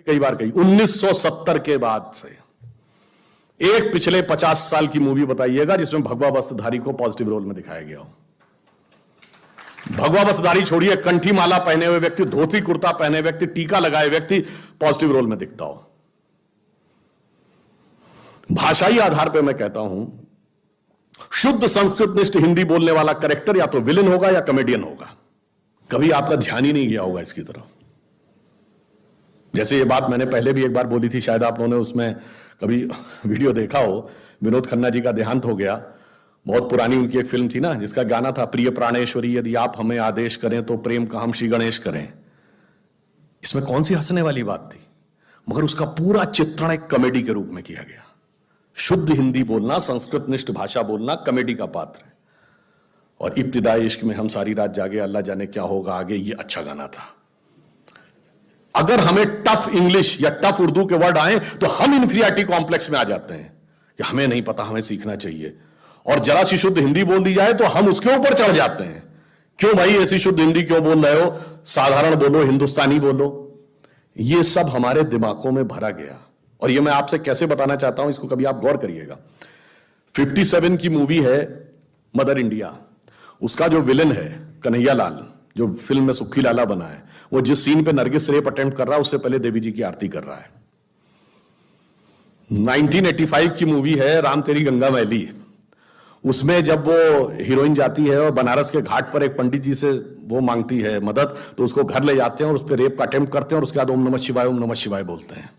कई बार कही 1970 के बाद से एक पिछले 50 साल की मूवी बताइएगा जिसमें भगवा वस्त्रधारी को पॉजिटिव रोल में दिखाया गया हो। भगवा वस्त्रधारी छोड़िए, कंठी माला पहने हुए व्यक्ति, धोती कुर्ता पहने व्यक्ति, टीका लगाए व्यक्ति पॉजिटिव रोल में दिखता हो। भाषाई आधार पर मैं कहता हूं, शुद्ध संस्कृतनिष्ठ हिंदी बोलने वाला कैरेक्टर या तो विलेन होगा या कॉमेडियन होगा। कभी आपका ध्यान ही नहीं गया होगा इसकी तरफ। जैसे ये बात मैंने पहले भी एक बार बोली थी, शायद आप लोगों ने उसमें कभी वीडियो देखा हो। विनोद खन्ना जी का देहांत हो गया। बहुत पुरानी उनकी एक फिल्म थी ना, जिसका गाना था, प्रिय प्राणेश्वरी यदि आप हमें आदेश करें तो प्रेम का हम श्री गणेश करें। इसमें कौन सी हंसने वाली बात थी, मगर उसका पूरा चित्रण एक कॉमेडी के रूप में किया गया। शुद्ध हिंदी बोलना, संस्कृतनिष्ठ भाषा बोलना कॉमेडी का पात्र है। और इब्तिदाई इश्क में हम सारी रात जागे, अल्लाह जाने क्या होगा आगे, ये अच्छा गाना था। अगर हमें टफ इंग्लिश या टफ उर्दू के वर्ड आए तो हम इंफीरियरिटी कॉम्प्लेक्स में आ जाते हैं कि हमें नहीं पता, हमें सीखना चाहिए। और जरा सी शुद्ध हिंदी बोल दी जाए तो हम उसके ऊपर चढ़ जाते हैं। क्यों भाई ऐसी शुद्ध हिंदी क्यों बोल रहे हो, साधारण बोलो, हिंदुस्तानी बोलो। ये सब हमारे दिमागों में भरा गया। और ये मैं आपसे कैसे बताना चाहता हूं, इसको कभी आप गौर करिएगा। 57 की मूवी है मदर इंडिया। उसका जो विलेन है कन्हैया लाल, जो फिल्म में सुखी लाला बना है, वो जिस सीन पे नरगिस रेप अटेम्प्ट कर रहा है उससे पहले देवी जी की आरती कर रहा है। 1985 की मूवी है राम तेरी गंगा मैली। उसमें जब वो हीरोइन जाती है और बनारस के घाट पर एक पंडित जी से वो मांगती है मदद, तो उसको घर ले जाते हैं और उस पर रेप का अटेम्प्ट करते हैं और उसके बाद ओम नमः शिवाय बोलते हैं।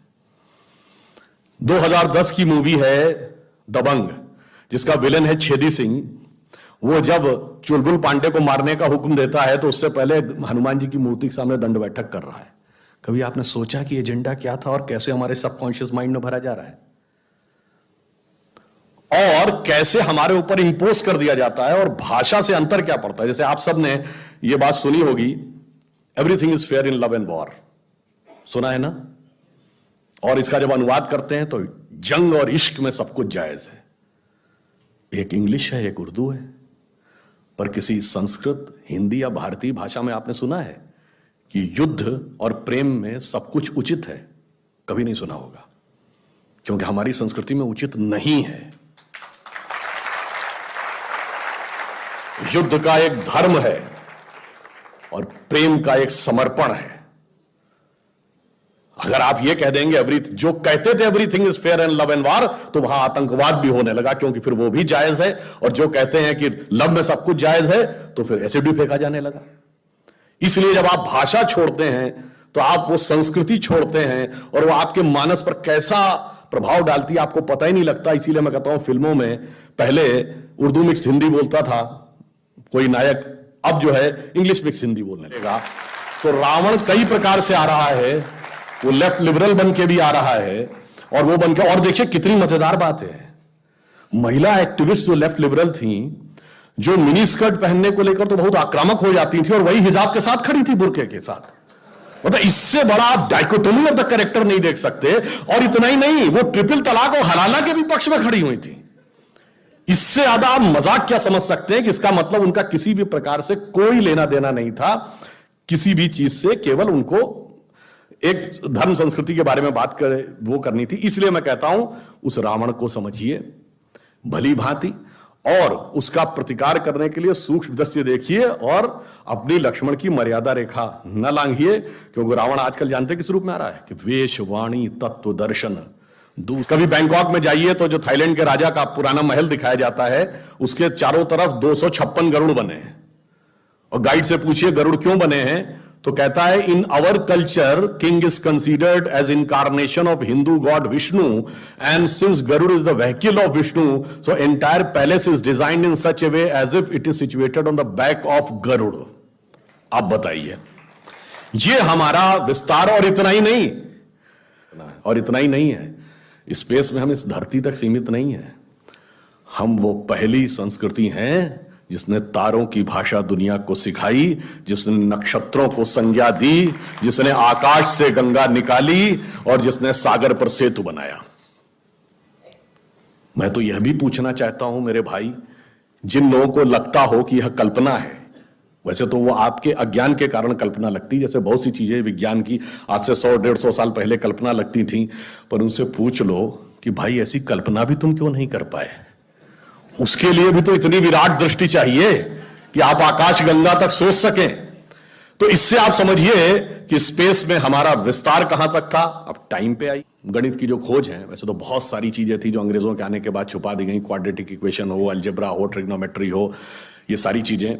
2010 की मूवी है दबंग, जिसका विलेन है छेदी सिंह। वो जब चुलबुल पांडे को मारने का हुक्म देता है तो उससे पहले हनुमान जी की मूर्ति के सामने दंड बैठक कर रहा है। कभी आपने सोचा कि एजेंडा क्या था और कैसे हमारे सबकॉन्शियस माइंड में भरा जा रहा है और कैसे हमारे ऊपर इंपोज कर दिया जाता है। और भाषा से अंतर क्या पड़ता है। जैसे आप सब ने ये बात सुनी होगी, everything is fair in love and war, सुना है ना। और इसका जब अनुवाद करते हैं तो जंग और इश्क में सब कुछ जायज है। एक इंग्लिश है, एक उर्दू है, पर किसी संस्कृत, हिंदी या भारतीय भाषा में आपने सुना है कि युद्ध और प्रेम में सब कुछ उचित है? कभी नहीं सुना होगा, क्योंकि हमारी संस्कृति में उचित नहीं है। युद्ध का एक धर्म है और प्रेम का एक समर्पण है। अगर आप ये कह देंगे जो कहते थे everything is fair and love and वार, तो वहां आतंकवाद भी होने लगा, क्योंकि फिर वो भी जायज है। और जो कहते हैं कि लव में सब कुछ जायज है, तो फिर एसिड भी फेंका जाने लगा। इसलिए जब आप भाषा छोड़ते हैं तो आप वो संस्कृति छोड़ते हैं और वो आपके मानस पर कैसा प्रभाव डालती है आपको पता ही नहीं लगता। इसीलिए मैं कहता हूं, फिल्मों में पहले उर्दू मिक्स हिंदी बोलता था कोई नायक, अब जो है इंग्लिश मिक्स हिंदी बोलने लगा। तो रावण कई प्रकार से आ रहा है, वो लेफ्ट लिबरल बन के भी आ रहा है और वो बन के, और देखिए कितनी मजेदार बात है, महिला एक्टिविस्ट जो लेफ्ट लिबरल थी, जो मिनी स्कर्ट पहनने को लेकर तो बहुत आक्रामक हो जाती थी और वही हिजाब के साथ खड़ी थी, बुर्के के साथ। मतलब इससे बड़ा आप डाइकोटोमी ऑफ द कैरेक्टर नहीं देख सकते। और इतना ही नहीं, वो ट्रिपल तलाक और हलाला के भी पक्ष में खड़ी हुई थी। इससे ज्यादा आप मजाक क्या समझ सकते हैं कि इसका मतलब उनका किसी भी प्रकार से कोई लेना देना नहीं था किसी भी चीज से, केवल उनको एक धर्म संस्कृति के बारे में बात करे वो करनी थी। इसलिए मैं कहता हूं, उस रावण को समझिए भली भांति और उसका प्रतिकार करने के लिए सूक्ष्म दृष्टि देखिए और अपनी लक्ष्मण की मर्यादा रेखा न लांघिए, क्योंकि रावण आजकल जानते किस रूप में आ रहा है कि वेश वाणी तत्व दर्शन। कभी बैंकॉक में जाइए तो जो थाईलैंड के राजा का पुराना महल दिखाया जाता है, उसके चारों तरफ 256 गरुड़ बने हैं। और गाइड से पूछिए गरुड़ क्यों बने हैं, तो कहता है in our culture king is considered as incarnation of Hindu god Vishnu and since Garuda is the vehicle of Vishnu, so entire palace is designed in such a way as if it is situated on the back of Garuda. आप बताइए, ये हमारा विस्तार। और इतना ही नहीं है, space में हम इस धरती तक सीमित नहीं है। हम वो पहली संस्कृति हैं जिसने तारों की भाषा दुनिया को सिखाई, जिसने नक्षत्रों को संज्ञा दी, जिसने आकाश से गंगा निकाली और जिसने सागर पर सेतु बनाया। मैं तो यह भी पूछना चाहता हूं मेरे भाई, जिन लोगों को लगता हो कि यह कल्पना है, वैसे तो वो आपके अज्ञान के कारण कल्पना लगती, जैसे बहुत सी चीजें विज्ञान की आज से 100-150 साल पहले कल्पना लगती थी, पर उनसे पूछ लो कि भाई ऐसी कल्पना भी तुम क्यों नहीं कर पाए? उसके लिए भी तो इतनी विराट दृष्टि चाहिए कि आप आकाश गंगा तक सोच सकें। तो इससे आप समझिए कि स्पेस में हमारा विस्तार कहां तक था। अब टाइम पे आई गणित की जो खोज है, वैसे तो बहुत सारी चीजें थी जो अंग्रेजों के आने के बाद छुपा दी गई, क्वाड्रेटिक इक्वेशन हो, अलजेब्रा हो, ट्रिग्नोमेट्री हो, ये सारी चीजें।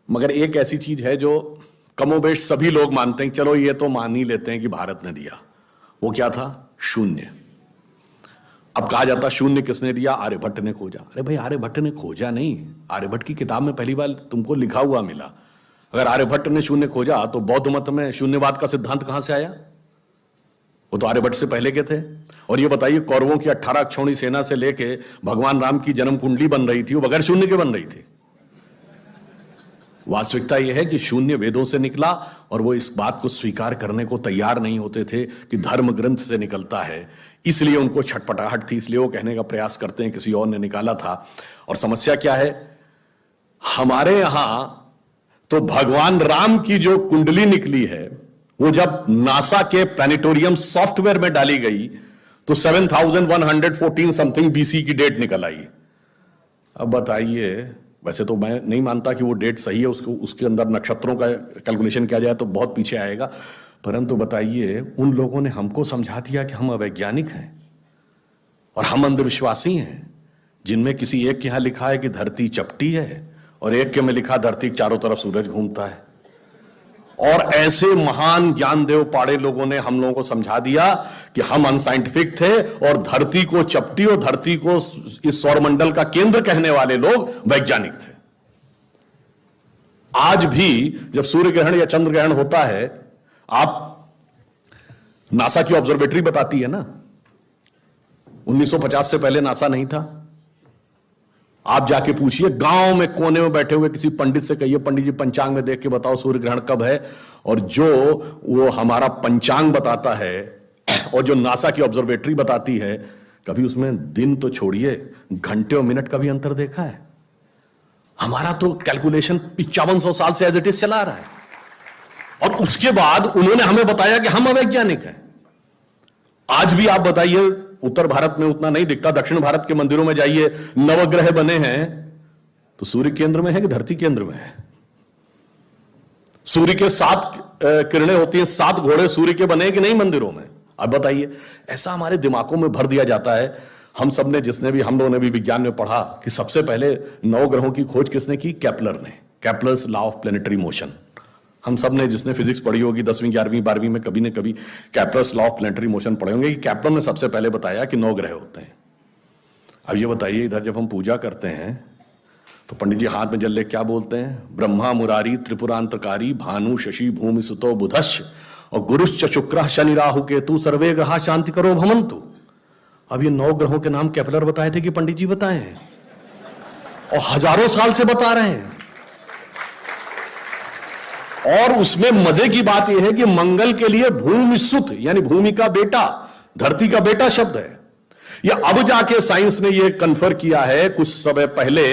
मगर एक ऐसी चीज है जो कमोबेश सभी लोग मानते हैं, चलो ये तो मान ही लेते हैं कि भारत ने दिया। वो क्या था? शून्य। अब कहा जाता शून्य किसने दिया? आर्यभट्ट ने खोजा। अरे भाई आर्यभट्ट ने खोजा नहीं, आर्यभट्ट की किताब में पहली बार तुमको लिखा हुआ मिला। अगर आर्यभट्ट ने शून्य खोजा तो बौद्ध मत में शून्यवाद का सिद्धांत कहां से आया? वो तो आर्यभट्ट से पहले के थे। और ये बताइए कौरवों की 18 अक्षौणी सेना से लेके भगवान राम की जन्म कुंडली बन रही थी, वो बगैर शून्य के बन रही थी। वास्तविकता यह है कि शून्य वेदों से निकला और वो इस बात को स्वीकार करने को तैयार नहीं होते थे कि धर्म ग्रंथ से निकलता है, इसलिए उनको छटपटाहट थी, इसलिए वो कहने का प्रयास करते हैं किसी और ने निकाला था। और समस्या क्या है? हमारे यहां तो भगवान राम की जो कुंडली निकली है वो जब नासा के प्लैनेटोरियम सॉफ्टवेयर में डाली गई तो 7114 समथिंग बीसी की डेट निकल आई। अब बताइए, वैसे तो मैं नहीं मानता कि वो डेट सही है, उसके अंदर नक्षत्रों का कैलकुलेशन किया जाए तो बहुत पीछे आएगा, परंतु बताइए उन लोगों ने हमको समझा दिया कि हम अवैज्ञानिक हैं और हम अंधविश्वासी हैं, जिनमें किसी एक के यहां लिखा है कि धरती चपटी है और एक के में लिखा धरती के चारों तरफ सूरज घूमता है। और ऐसे महान ज्ञानदेव पाड़े लोगों ने हम लोगों को समझा दिया कि हम अनसाइंटिफिक थे और धरती को चपटी और धरती को इस सौरमंडल का केंद्र कहने वाले लोग वैज्ञानिक थे। आज भी जब सूर्य ग्रहण या चंद्र ग्रहण होता है, आप नासा की ऑब्जर्वेटरी बताती है ना, 1950 से पहले नासा नहीं था। आप जाके पूछिए गांव में कोने में बैठे हुए किसी पंडित से, कहिए पंडित जी पंचांग में देख के बताओ सूर्य ग्रहण कब है, और जो वो हमारा पंचांग बताता है और जो नासा की ऑब्जर्वेटरी बताती है, कभी उसमें दिन तो छोड़िए घंटे और मिनट का भी अंतर देखा है? हमारा तो कैलकुलेशन 5500 साल से एज इट इज चला रहा है, और उसके बाद उन्होंने हमें बताया कि हम अवैज्ञानिक हैं। आज भी आप बताइए, उत्तर भारत में उतना नहीं दिखता, दक्षिण भारत के मंदिरों में जाइए, नवग्रह बने हैं तो सूर्य केंद्र में है कि धरती केंद्र में है? सूर्य के 7 किरणें होती हैं, 7 घोड़े सूर्य के बने कि नहीं मंदिरों में? अब बताइए, ऐसा हमारे दिमागों में भर दिया जाता है। हम सब ने, हम लोगों ने भी विज्ञान में पढ़ा कि सबसे पहले 9 ग्रहों की खोज किसने की? केपलर ने। Kepler's law of planetary motion. हम सब ने, जिसने फिजिक्स पढ़ी होगी 10वीं 11वीं 12वीं में, कभी न कभी Kepler's law of planetary motion पढ़े होंगे कि केपलर ने सबसे पहले बताया कि 9 ग्रह होते हैं। अब ये बताइए, इधर जब हम पूजा करते हैं तो पंडित जी हाथ में जल ले क्या बोलते हैं? ब्रह्मा मुरारी त्रिपुरांतकारी भानु शशि भूमि सुतो बुधश्च और गुरुश्च शुक्रः शनि राहु केतु सर्वे ग्रहा शांति करो भवन्तु। अब ये 9 ग्रहों के नाम केपलर बताए थे कि पंडित जी बताए हैं? और हजारों साल से बता रहे हैं। और उसमें मजे की बात यह है कि मंगल के लिए भूमि सुत यानी भूमि का बेटा, धरती का बेटा शब्द है। या अब जाके साइंस ने यह कन्फर्म किया है कुछ समय पहले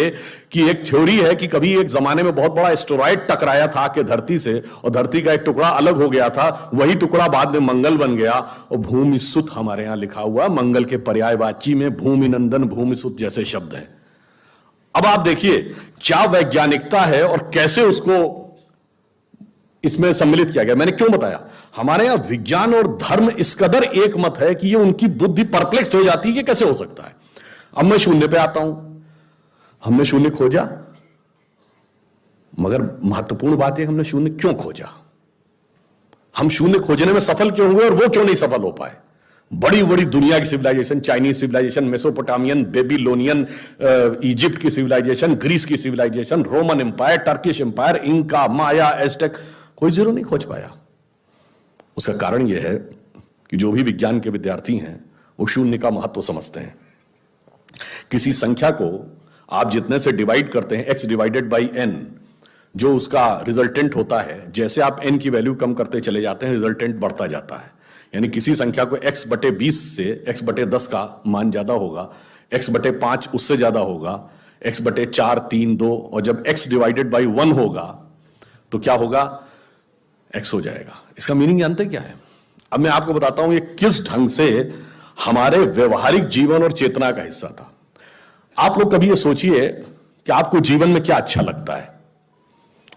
कि एक थ्योरी है कि कभी एक जमाने में बहुत बड़ा एस्टेरॉयड टकराया था कि धरती से, और धरती का एक टुकड़ा अलग हो गया था, वही टुकड़ा बाद में मंगल बन गया। और भूमि सुत हमारे यहां लिखा हुआ, मंगल के पर्यायवाची में भूमि नंदन भूमि सुत जैसे शब्द है। अब आप देखिए क्या वैज्ञानिकता है और कैसे उसको इसमें सम्मिलित किया गया। मैंने क्यों बताया? हमारे यहां विज्ञान और धर्म इस कदर एक मत है कि ये उनकी बुद्धि परप्लेक्स हो जाती है कि कैसे हो सकता है। अब मैं शून्य पे आता हूं। हमने शून्य खोजा, मगर महत्वपूर्ण बात है हमने शून्य क्यों खोजा? हम शून्य खोजने में सफल क्यों हुए और वो क्यों नहीं सफल हो पाए? बड़ी बड़ी दुनिया की civilisation, Chinese civilisation, Mesopotamian, Babylonian, Egypt की सिविलाइजेशन, ग्रीस की civilisation, Roman empire, Turkish empire, Inca, Maya, Aztec, कोई जरूर नहीं खोज पाया। उसका कारण यह है कि जो भी विज्ञान के विद्यार्थी हैं वो शून्य का महत्व समझते हैं। किसी संख्या को आप जितने से डिवाइड करते हैं, x डिवाइडेड बाई n, जो उसका रिजल्टेंट होता है, जैसे आप n की वैल्यू कम करते चले जाते हैं रिजल्टेंट बढ़ता जाता है। यानी किसी संख्या को x बटे 20 से x बटे 10 का मान ज्यादा होगा, x बटे 5 उससे ज्यादा होगा, x बटे 4, 3, 2, और जब x डिवाइडेड बाई 1 होगा तो क्या होगा, x हो जाएगा। इसका मीनिंग जानते क्या है? अब मैं आपको बताता हूं ये किस ढंग से हमारे व्यवहारिक जीवन और चेतना का हिस्सा था। आप लोग कभी ये सोचिए कि आपको जीवन में क्या अच्छा लगता है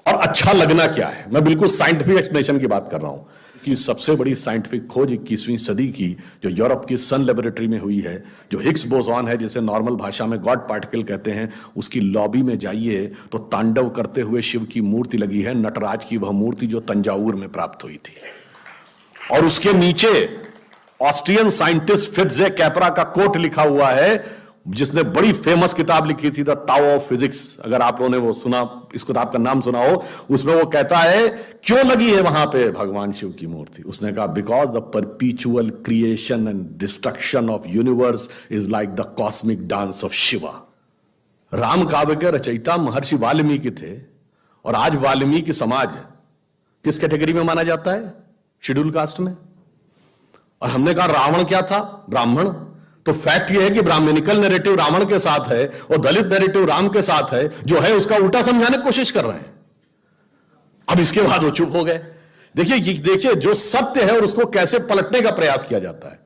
और अच्छा लगना क्या है। मैं बिल्कुल साइंटिफिक एक्सप्लेनेशन की बात कर रहा हूं कि सबसे बड़ी साइंटिफिक खोज 21वीं सदी की जो यूरोप की सन लेबोरेटरी में हुई है, जो हिग्स बोसॉन है, जिसे नॉर्मल भाषा में गॉड पार्टिकल कहते हैं, उसकी लॉबी में जाइए तो तांडव करते हुए शिव की मूर्ति लगी है, नटराज की वह मूर्ति जो तंजावुर में प्राप्त हुई थी। और उसके नीचे ऑस्ट्रियन साइंटिस्ट फिट्जे कैपरा का कोट लिखा हुआ है, जिसने बड़ी फेमस किताब लिखी थी द ताओ ऑफ फिजिक्स। अगर आप लोगों ने वो सुना, इस किताब का नाम सुना हो, उसमें वो कहता है क्यों लगी है वहां पे भगवान शिव की मूर्ति। उसने कहा because the परपीचुअल creation and destruction of universe is like the cosmic dance of Shiva. Ram काव्य के रचयिता महर्षि वाल्मीकि थे, और आज वाल्मीकि समाज किस कैटेगरी में माना जाता है? शेड्यूल कास्ट में। और हमने कहा रावण क्या था? ब्राह्मण। तो फैक्ट यह है कि ब्राह्मणिकल नैरेटिव रावण के साथ है और दलित नैरेटिव राम के साथ है, जो है उसका उल्टा समझाने की कोशिश कर रहे हैं। अब इसके बाद वो चुप हो गए। देखिए जो सत्य है और उसको कैसे पलटने का प्रयास किया जाता है।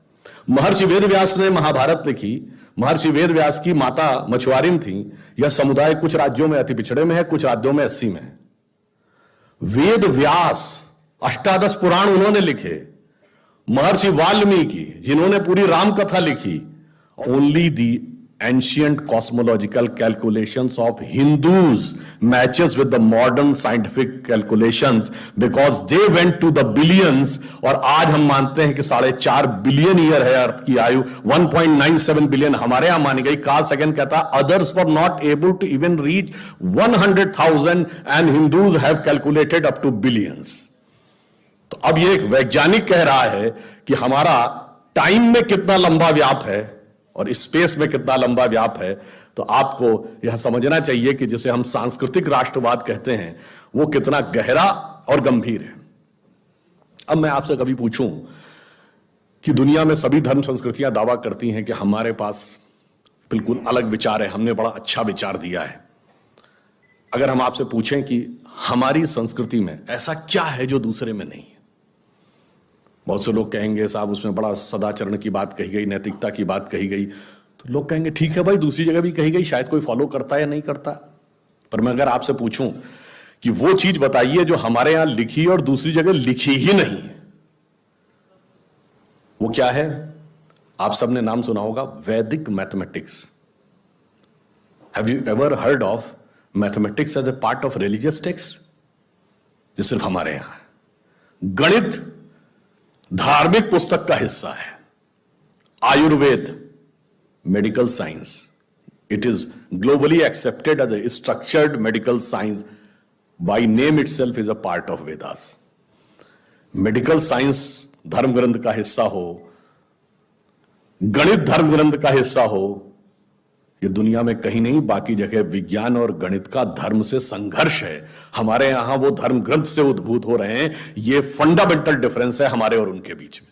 महर्षि वेदव्यास ने महाभारत लिखी। महर्षि वेदव्यास की माता मछुआरिन थी। यह समुदाय कुछ राज्यों में अति पिछड़े में है, कुछ राज्यों में 80 में है। वेद व्यास अष्टादश पुराण उन्होंने लिखे। महर्षि वाल्मीकि जिन्होंने पूरी राम कथा लिखी, only the ancient cosmological calculations of Hindus matches with the modern scientific calculations because they went to the billions. और आज हम मानते हैं कि 4.5 बिलियन ईयर है अर्थ की आयु, 1.97 बिलियन हमारे यहां मानी गई। कार्ल सेगन कहता others were not able to even reach 100,000 and Hindus have calculated up to billions. तो अब ये एक वैज्ञानिक कह रहा है कि हमारा टाइम में कितना लंबा व्याप है और स्पेस में कितना लंबा व्याप है। तो आपको यह समझना चाहिए कि जिसे हम सांस्कृतिक राष्ट्रवाद कहते हैं वो कितना गहरा और गंभीर है। अब मैं आपसे कभी पूछूं कि दुनिया में सभी धर्म संस्कृतियां दावा करती हैं कि हमारे पास बिल्कुल अलग विचार है, हमने बड़ा अच्छा विचार दिया है। अगर हम आपसे पूछें कि हमारी संस्कृति में ऐसा क्या है जो दूसरे में नहीं है, बहुत से लोग कहेंगे साहब उसमें बड़ा सदाचरण की बात कही गई, नैतिकता की बात कही गई। तो लोग कहेंगे ठीक है भाई, दूसरी जगह भी कही गई, शायद कोई फॉलो करता है या नहीं करता। पर मैं अगर आपसे पूछूं कि वो चीज बताइए जो हमारे यहां लिखी और दूसरी जगह लिखी ही नहीं है, वो क्या है? आप सबने नाम सुना होगा Vedic mathematics. Have you ever heard of mathematics as a part of religious text? ये सिर्फ हमारे यहां है। गणित धार्मिक पुस्तक का हिस्सा है। Ayurveda medical science, it is globally accepted as a structured medical science, by name itself is a part of Vedas. Medical science धर्म ग्रंथ का हिस्सा हो, गणित धर्म ग्रंथ का हिस्सा हो, ये दुनिया में कहीं नहीं। बाकी जगह विज्ञान और गणित का धर्म से संघर्ष है, हमारे यहां वो धर्म ग्रंथ से उद्भूत हो रहे हैं। ये फंडामेंटल डिफरेंस है हमारे और उनके बीच में।